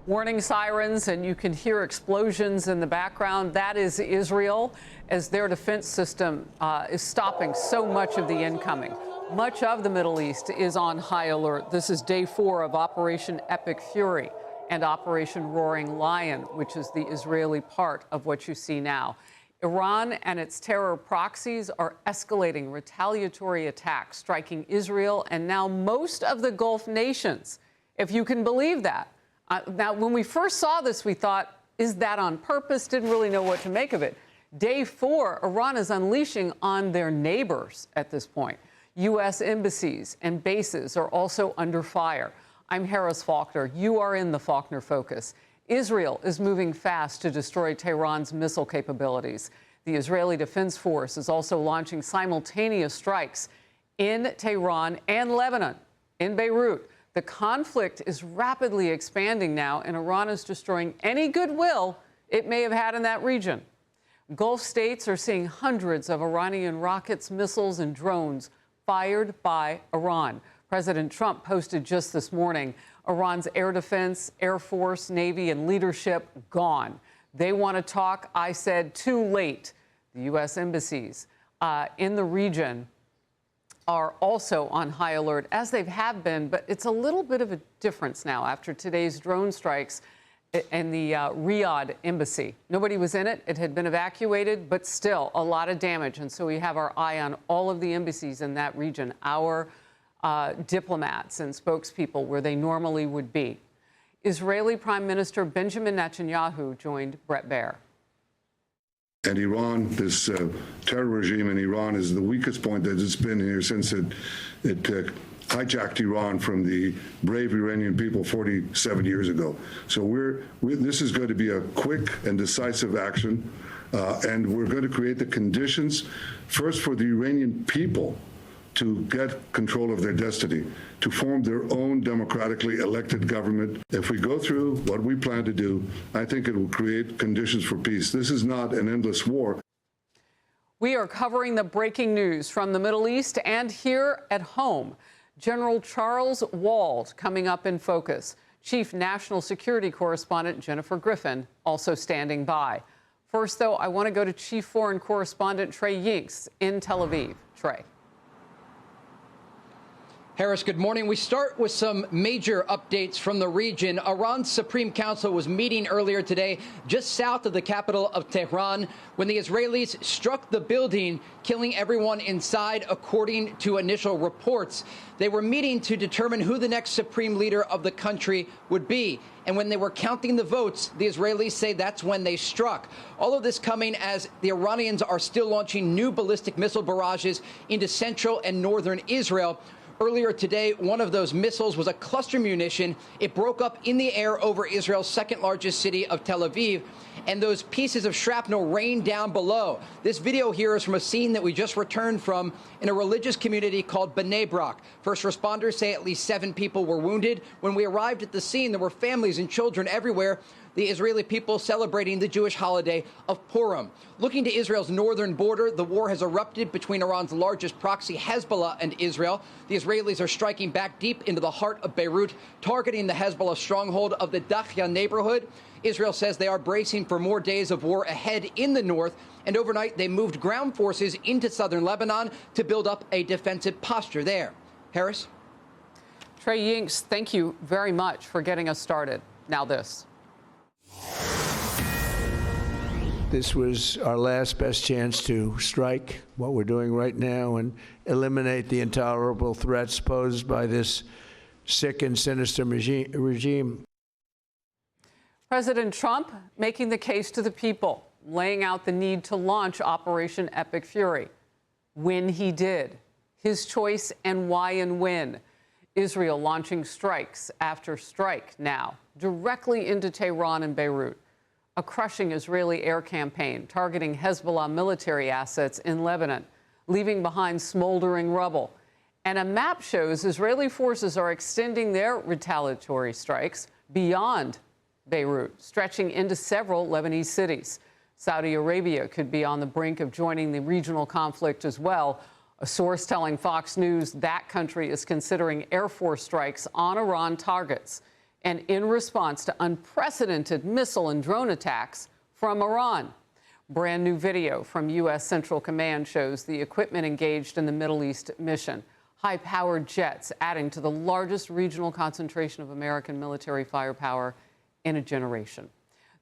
Warning sirens, and you can hear explosions in the background. That is Israel, as their defense system is stopping so much of the incoming. Much of the Middle East is on high alert. This is day 4 of Operation Epic Fury and Operation Roaring Lion, which is the Israeli part of what you see now. Iran and its terror proxies are escalating retaliatory attacks, striking Israel and now most of the Gulf nations, if you can believe that. Now, when we first saw this, we thought, is that on purpose? Didn't really know what to make of it. Day 4, Iran is unleashing on their neighbors at this point. U.S. embassies and bases are also under fire. I'm Harris Faulkner. You are in the Faulkner Focus. Israel is moving fast to destroy Tehran's missile capabilities. The Israeli Defense Force is also launching simultaneous strikes in Tehran and Lebanon, in Beirut. The conflict is rapidly expanding now, and Iran is destroying any goodwill it may have had in that region. Gulf states are seeing hundreds of Iranian rockets, missiles, and drones fired by Iran. President Trump posted just this morning, Iran's air defense, Air Force, Navy, and leadership gone. They want to talk. I said too late. The U.S. embassies in the region are also on high alert, as they have been, but it's a little bit of a difference now after today's drone strikes in the Riyadh embassy. Nobody was in it. It had been evacuated, but still a lot of damage. And so we have our eye on all of the embassies in that region, our diplomats and spokespeople where they normally would be. Israeli Prime Minister Benjamin Netanyahu joined Brett Baer. And Iran, this terror regime in Iran is the weakest point that it's been here since it hijacked Iran from the brave Iranian people 47 years ago. So this is going to be a quick and decisive action, and we're going to create the conditions, first for the Iranian people to get control of their destiny, to form their own democratically elected government. If we go through what we plan to do, I think it will create conditions for peace. This is not an endless war. We are covering the breaking news from the Middle East and here at home. General Charles Wald coming up in focus. Chief National Security Correspondent Jennifer Griffin also standing by. First, though, I want to go to Chief Foreign Correspondent Trey Yingst in Tel Aviv. Trey. Harris, good morning. We start with some major updates from the region. Iran's Supreme Council was meeting earlier today just south of the capital of Tehran when the Israelis struck the building, killing everyone inside, according to initial reports. They were meeting to determine who the next supreme leader of the country would be. And when they were counting the votes, the Israelis say that's when they struck. All of this coming as the Iranians are still launching new ballistic missile barrages into central and northern Israel. Earlier today, one of those missiles was a cluster munition. It broke up in the air over Israel's second largest city of Tel Aviv, and those pieces of shrapnel rained down below. This video here is from a scene that we just returned from in a religious community called Bnei Brak. First responders say at least 7 people were wounded. When we arrived at the scene, there were families and children everywhere. The Israeli people celebrating the Jewish holiday of Purim. Looking to Israel's northern border, the war has erupted between Iran's largest proxy, Hezbollah, and Israel. The Israelis are striking back deep into the heart of Beirut, targeting the Hezbollah stronghold of the Dakhya neighborhood. Israel says they are bracing for more days of war ahead in the north, and overnight they moved ground forces into southern Lebanon to build up a defensive posture there. Harris? Trey Yingst, thank you very much for getting us started. Now this. This was our last best chance to strike what we're doing right now and eliminate the intolerable threats posed by this sick and sinister regime. President Trump making the case to the people, laying out the need to launch Operation Epic Fury. When he did, his choice and why and when. Israel launching strikes after strike now, directly into Tehran and Beirut. A crushing Israeli air campaign targeting Hezbollah military assets in Lebanon, leaving behind smoldering rubble. And a map shows Israeli forces are extending their retaliatory strikes beyond Beirut, stretching into several Lebanese cities. Saudi Arabia could be on the brink of joining the regional conflict as well. A source telling Fox News that country is considering Air Force strikes on Iran targets. and in response to unprecedented missile and drone attacks from Iran. Brand new video from U.S. Central Command shows the equipment engaged in the Middle East mission. High-powered jets adding to the largest regional concentration of American military firepower in a generation.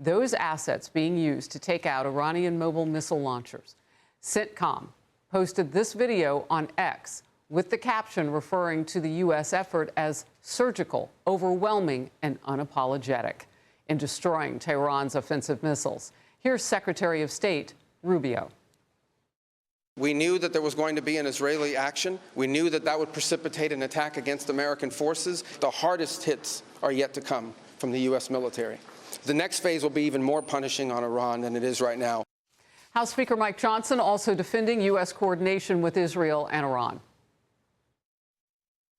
Those assets being used to take out Iranian mobile missile launchers. CENTCOM posted this video on X with the caption referring to the U.S. effort as surgical, overwhelming, and unapologetic in destroying Tehran's offensive missiles. Here's Secretary of State Rubio. We knew that there was going to be an Israeli action. We knew that that would precipitate an attack against American forces. The hardest hits are yet to come from the U.S. military. The next phase will be even more punishing on Iran than it is right now. House Speaker Mike Johnson also defending U.S. coordination with Israel and Iran.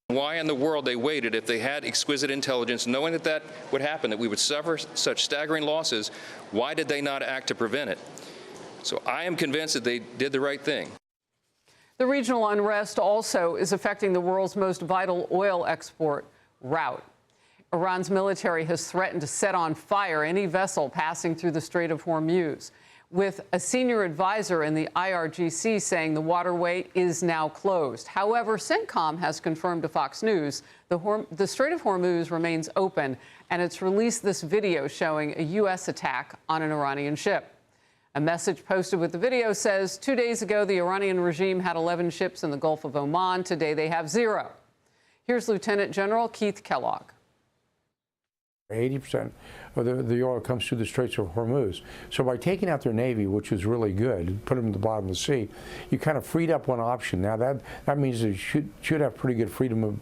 Why in the world they waited if they had exquisite intelligence, knowing that that would happen, that we would suffer such staggering losses? Why did they not act to prevent it? So I am convinced that they did the right thing. The regional unrest also is affecting the world's most vital oil export route. Iran's military has threatened to set on fire any vessel passing through the Strait of Hormuz, with a senior advisor in the IRGC saying the waterway is now closed. However, CENTCOM has confirmed to Fox News the Strait of Hormuz remains open, and it's released this video showing a U.S. attack on an Iranian ship. A message posted with the video says 2 days ago, the Iranian regime had 11 ships in the Gulf of Oman. Today, they have 0. Here's Lieutenant General Keith Kellogg. 80% of the oil comes through the Straits of Hormuz. So by taking out their Navy, which was really good, put them at the bottom of the sea, you kind of freed up one option. Now that means they should have pretty good freedom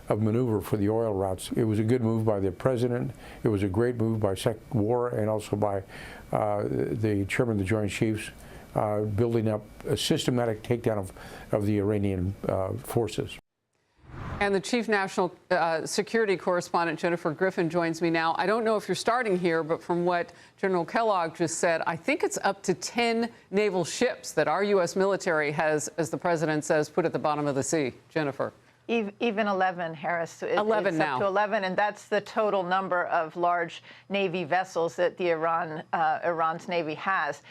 of maneuver for the oil routes. It was a good move by the president. It was a great move by War and also by the chairman of the Joint Chiefs, building up a systematic takedown of the Iranian forces. And the chief national security correspondent, Jennifer Griffin, joins me now. I don't know if you're starting here, but from what General Kellogg just said, I think it's up to 10 naval ships that our U.S. military has, as the president says, put at the bottom of the sea. Jennifer. Even 11, Harris. 11 now. Up to 11, and that's the total number of large Navy vessels that the Iran's Navy has.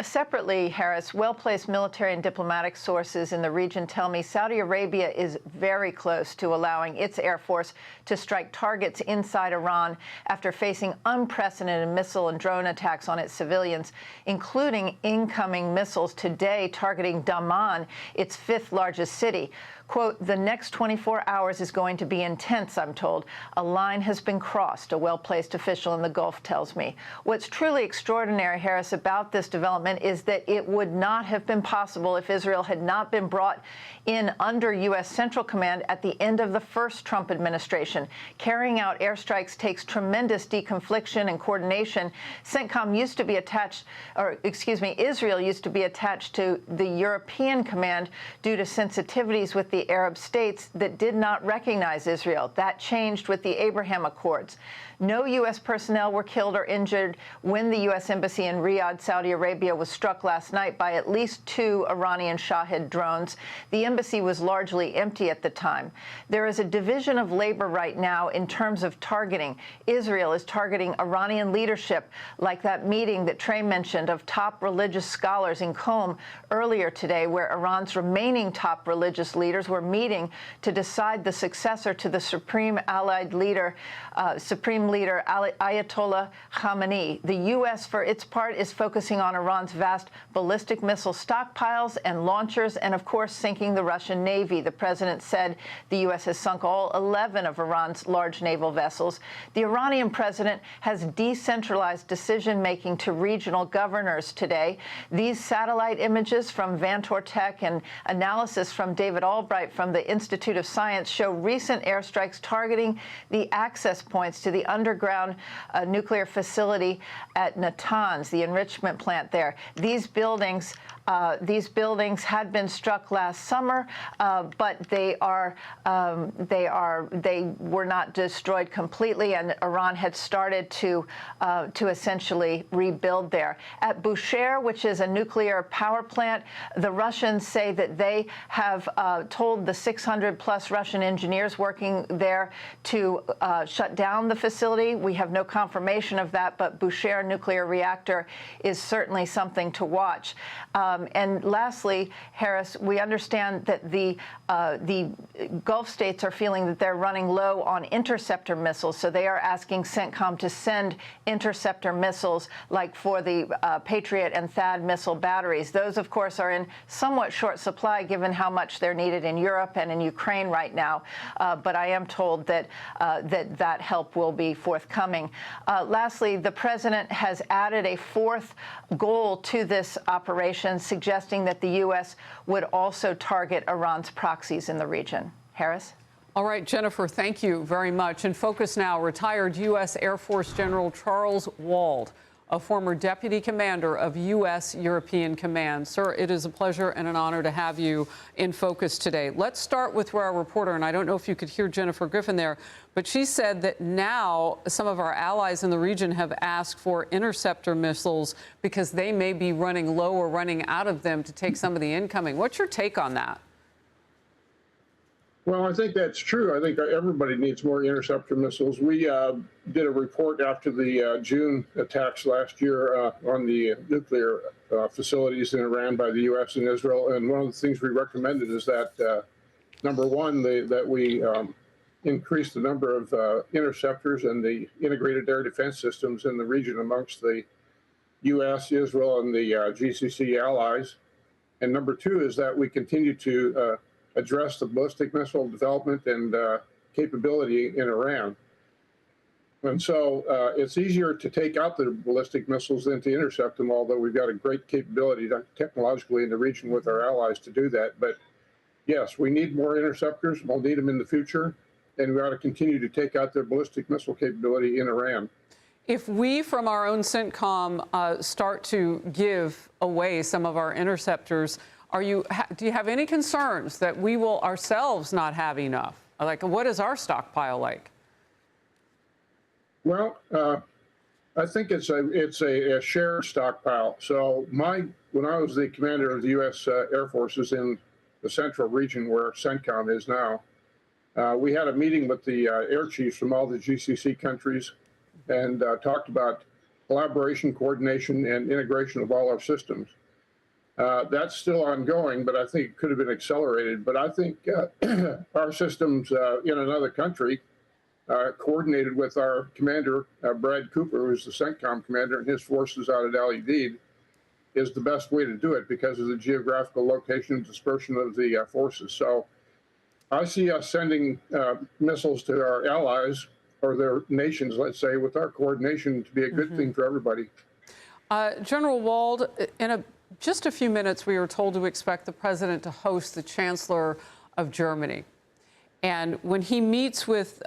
Separately, Harris, well-placed military and diplomatic sources in the region tell me Saudi Arabia is very close to allowing its Air Force to strike targets inside Iran after facing unprecedented missile and drone attacks on its civilians, including incoming missiles today targeting Daman, its 5th largest city. Quote, the next 24 hours is going to be intense, I'm told. A line has been crossed, a well-placed official in the Gulf tells me. What's truly extraordinary, Harris, about this development is that it would not have been possible if Israel had not been brought in under U.S. Central Command at the end of the first Trump administration. Carrying out airstrikes takes tremendous deconfliction and coordination. CENTCOM used to be attached, Israel used to be attached to the European Command due to sensitivities with the Arab states that did not recognize Israel. That changed with the Abraham Accords. No U.S. personnel were killed or injured when the U.S. Embassy in Riyadh, Saudi Arabia, was struck last night by at least 2 Iranian Shahed drones. The embassy was largely empty at the time. There is a division of labor right now in terms of targeting. Israel is targeting Iranian leadership, like that meeting that Trey mentioned of top religious scholars in Qom earlier today, where Iran's remaining top religious leaders were meeting to decide the successor to the Supreme Leader Ayatollah Khamenei. The U.S., for its part, is focusing on Iran's vast ballistic missile stockpiles and launchers and, of course, sinking the Russian Navy. The president said the U.S. has sunk all 11 of Iran's large naval vessels. The Iranian president has decentralized decision-making to regional governors today. These satellite images from Vantor Tech and analysis from David Albright from the Institute of Science show recent airstrikes targeting the access points to the underground nuclear facility at Natanz, the enrichment plant there. These buildings These buildings had been struck last summer, but they were not destroyed completely, and Iran had started to essentially rebuild there. At Bushehr, which is a nuclear power plant, the Russians say that they have told the 600-plus Russian engineers working there to shut down the facility. We have no confirmation of that, but Bushehr nuclear reactor is certainly something to watch. And lastly, Harris, we understand that the Gulf states are feeling that they're running low on interceptor missiles, so they are asking CENTCOM to send interceptor missiles like for the Patriot and THAAD missile batteries. Those, of course, are in somewhat short supply given how much they're needed in Europe and in Ukraine right now. But I am told that that help will be forthcoming. Lastly, the president has added a fourth goal to this operation, suggesting that the U.S. would also target Iran's proxies in the region. Harris? All right, Jennifer, thank you very much. In focus now, retired U.S. Air Force General Charles Wald, a former deputy commander of U.S. European Command. Sir, it is a pleasure and an honor to have you in focus today. Let's start with where our reporter, and I don't know if you could hear Jennifer Griffin there, but she said that now some of our allies in the region have asked for interceptor missiles because they may be running low or running out of them to take some of the incoming. What's your take on that? Well, I think that's true. I think everybody needs more interceptor missiles. We did a report after the June attacks last year on the nuclear facilities in Iran by the U.S. and Israel. And one of the things we recommended is that, number one, that we increase the number of interceptors and the integrated air defense systems in the region amongst the U.S., Israel, and the GCC allies. And number two is that we continue to address the ballistic missile development and capability in Iran. And so it's easier to take out the ballistic missiles than to intercept them, although we've got a great capability technologically in the region with our allies to do that. But yes, we need more interceptors. We'll need them in the future. And we ought to continue to take out their ballistic missile capability in Iran. If we, from our own CENTCOM, start to give away some of our interceptors, do you have any concerns that we will ourselves not have enough? Like, what is our stockpile like? Well, I think it's a shared stockpile. So when I was the commander of the U.S. Air Forces in the central region where CENTCOM is now, we had a meeting with the air chiefs from all the GCC countries and talked about collaboration, coordination, and integration of all our systems. That's still ongoing, but I think it could have been accelerated. But I think our systems in another country, coordinated with our commander, Brad Cooper, who's the CENTCOM commander, and his forces out at Al Udeid, is the best way to do it because of the geographical location and dispersion of the forces. So I see us sending missiles to our allies or their nations, let's say, with our coordination to be a good thing for everybody. General Wald, in just a few minutes, we were told to expect the president to host the Chancellor of Germany. And when he meets with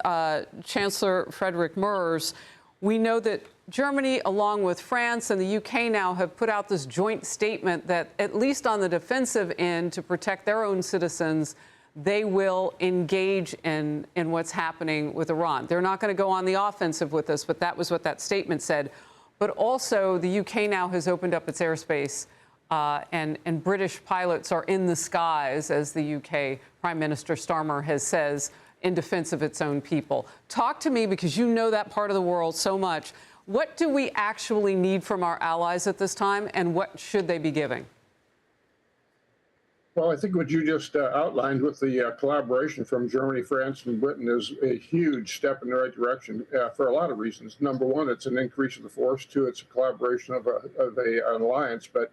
Chancellor Friedrich Merz, we know that Germany, along with France and the UK now, have put out this joint statement that, at least on the defensive end, to protect their own citizens, they will engage in what's happening with Iran. They're not going to go on the offensive with us, but that was what that statement said. But also, the UK now has opened up its airspace, and British pilots are in the skies, as the UK Prime Minister Starmer says, in defense of its own people. Talk to me, because you know that part of the world so much. What do we actually need from our allies at this time, and what should they be giving? Well, I think what you just outlined with the collaboration from Germany, France, and Britain is a huge step in the right direction for a lot of reasons. Number one, it's an increase of the force. Two, it's a collaboration of an alliance. But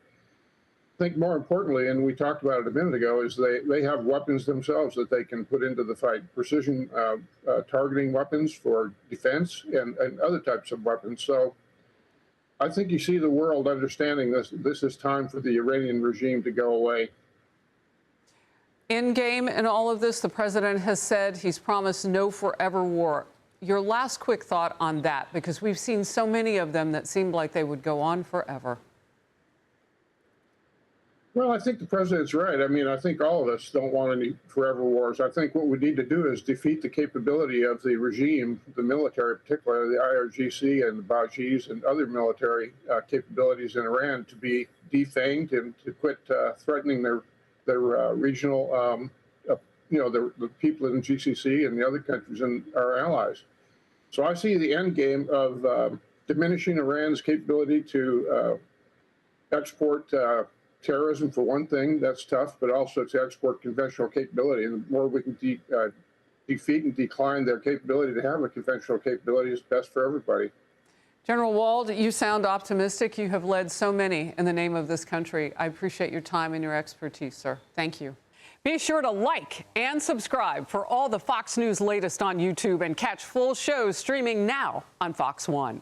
I think more importantly, and we talked about it a minute ago, is they have weapons themselves that they can put into the fight. Precision targeting weapons for defense and other types of weapons. So I think you see the world understanding this is time for the Iranian regime to go away. In game in all of this, the president has said he's promised no forever war. Your last quick thought on that, because we've seen so many of them that seemed like they would go on forever. Well, I think the president's right. I mean, I think all of us don't want any forever wars. I think what we need to do is defeat the capability of the regime, the military, particularly the IRGC and the Bajis and other military capabilities in Iran, to be defanged and to quit threatening their regional, the people in GCC and the other countries and our allies. So I see the end game of diminishing Iran's capability to export terrorism, for one thing. That's tough, but also to export conventional capability. And the more we can defeat and decline their capability to have a conventional capability is best for everybody. General Wald, you sound optimistic. You have led so many in the name of this country. I appreciate your time and your expertise, sir. Thank you. Be sure to like and subscribe for all the Fox News latest on YouTube and catch full shows streaming now on Fox One.